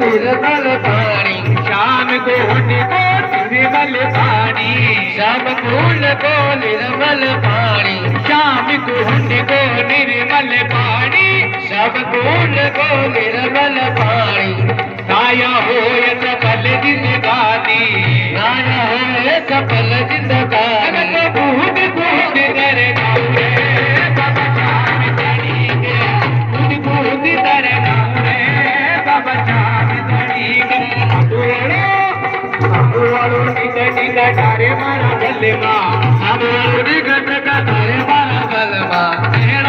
निर्मल पानी, श्याम गुण को निर्मल पानी, श्याम गुण को निर्मल पानी, श्याम गुण को निर्मल पानी, श्याम गुण को निर्मल पानी, गाया हो सफल जिंदगानी, गाया हो सफल जिंदगानी, कूद कूद कर गाऊं रे बाबा श्याम धनी के, कूद कूद कर गाऊं रे बाबा श्याम धनी के। वालों टिक टिक डारे मारा गले मां,